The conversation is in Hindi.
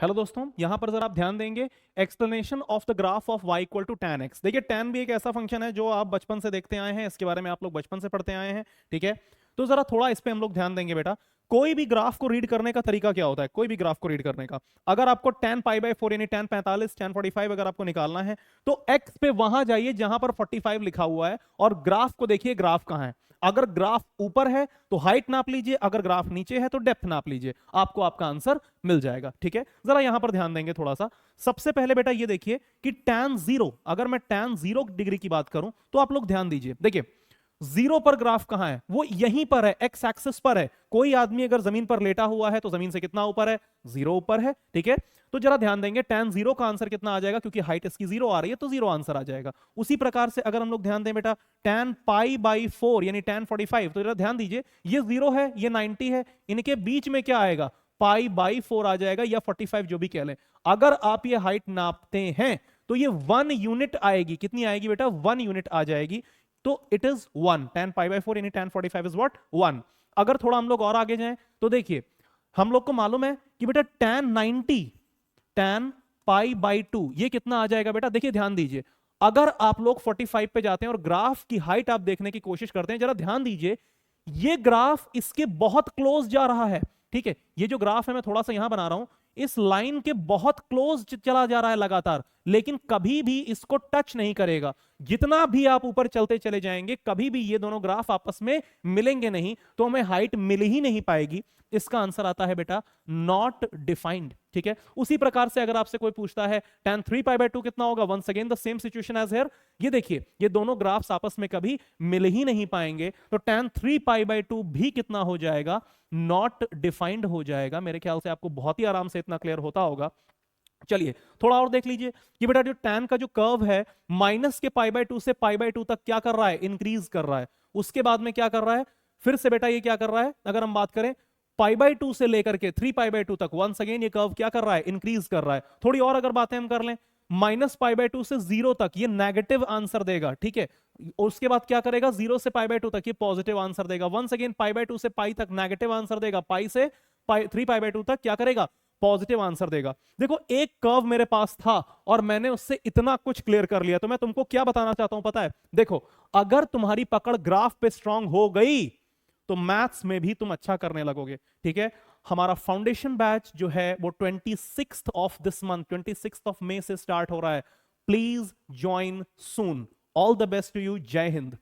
हेलो दोस्तों, यहां पर जरा आप ध्यान देंगे explanation of the graph of y equal to tan x। देखिए tan भी एक ऐसा फंक्शन है जो आप बचपन से देखते आए हैं, इसके बारे में आप लोग बचपन से पढ़ते आए हैं। ठीक है, तो जरा थोड़ा इस पे हम लोग ध्यान देंगे बेटा। कोई भी ग्राफ को रीड करने का तरीका क्या होता है? कोई भी ग्राफ को रीड करने का, अगर आपको tan π/4 यानी tan 45 tan 45 अगर आपको निकालना है तो x पे वहां जाइए जहां पर 45 लिखा हुआ है और ग्राफ को देखिए ग्राफ कहां है। अगर ग्राफ ऊपर है तो हाइट नाप लीजिए, अगर ग्राफ नीचे है तो डेप्थ नाप लीजिए, आपको आपका आंसर मिल जाएगा। ठीक है, जरा यहां पर ध्यान देंगे थोड़ा सा। सबसे पहले बेटा ये देखिए कि tan 0, अगर मैं tan 0 डिग्री की बात करूं तो आप लोग ध्यान दीजिए। देखिए जीरो पर ग्राफ कहां है? वो यहीं पर है, एक्स एक्सिस पर है। कोई आदमी अगर जमीन पर लेटा हुआ है तो जमीन से कितना ऊपर है? 0 ऊपर है। ठीक है, तो जरा ध्यान देंगे tan 0 का आंसर कितना आ जाएगा, क्योंकि हाइट इसकी 0 आ रही है तो 0 आंसर आ जाएगा। उसी प्रकार से अगर हम लोग ध्यान दें बेटा tan π/4 यानी tan 45, तो जरा ध्यान दीजिए ये 0 है ये 90 है, इनके बीच में क्या आएगा? π/4 आ जाएगा या 45 जो भी कह लें। अगर आप ये हाइट नापते हैं तो ये 1 यूनिट आएगी। कितनी आएगी बेटा? 1 यूनिट आ जाएगी। तो इट इज 1, tan π/4 यानी tan 45 इज व्हाट? 1। अगर थोड़ा हम लोग और आगे जाएं तो देखिए हम लोग को मालूम है कि बेटा tan 90 tan π/2 ये कितना आ जाएगा बेटा? देखिए ध्यान दीजिए, अगर आप लोग 45 पे जाते हैं और ग्राफ की हाइट आप देखने की कोशिश करते हैं, जरा ध्यान दीजिए ये ग्राफ इसके बहुत क्लोज जा रहा है। ठीक है, ये जो ग्राफ है मैं थोड़ा सा यहां बना रहा हूं, इस लाइन के बहुत क्लोज चला जा रहा है लगातार, लेकिन कभी भी इसको टच नहीं करेगा। जितना भी आप ऊपर चलते चले जाएंगे कभी भी ये दोनों ग्राफ आपस में मिलेंगे नहीं, तो हमें हाइट मिल ही नहीं पाएगी। इसका आंसर आता है बेटा नॉट डिफाइंड। ठीक है, उसी प्रकार से अगर आपसे कोई पूछता है tan 3π/2 कितना होगा, once again the same situation as here. ये देखिए ये दोनों ग्राफ्स आपस में कभी मिल ही नहीं पाएंगे, तो tan 3π/2 भी कितना हो जाएगा? नॉट डिफाइंड हो जाएगा। मेरे ख्याल से आपको बहुत ही आराम से इतना क्लियर होता होगा। चलिए थोड़ा और देख लीजिए कि बेटा जो tan का जो कर्व है माइनस के π/2 से π/2 तक क्या कर रहा है? इंक्रीज कर रहा है। उसके बाद में क्या कर रहा है? फिर से बेटा ये क्या कर रहा है? अगर हम बात करें π/2 से लेकर के 3π/2 तक, वंस अगेन ये कर्व क्या कर रहा है? इंक्रीज कर रहा है। थोड़ी और अगर बातें हम कर लें, माइनस π/2 से 0 तक ये नेगेटिव आंसर देगा। ठीक है, उसके बाद क्या करेगा? 0 से π/2 तक ये पॉजिटिव आंसर देगा। वंस अगेन π/2 से पाई तक नेगेटिव आंसर देगा। पाई से 3π/2 तक क्या करेगा? पॉजिटिव आंसर देगा। देखो एक कर्व मेरे पास था और मैंने उससे इतना कुछ क्लियर कर लिया, तो मैं तुमको क्या बताना चाहता हूं पता है? देखो अगर तुम्हारी पकड़ ग्राफ पे स्ट्रांग हो गई तो मैथ्स में भी तुम अच्छा करने लगोगे। ठीक है, हमारा फाउंडेशन बैच जो है वो 26th of this month 26th of मई से स्टार्ट हो रहा है। Please join soon. All the best to you. जय हिंद।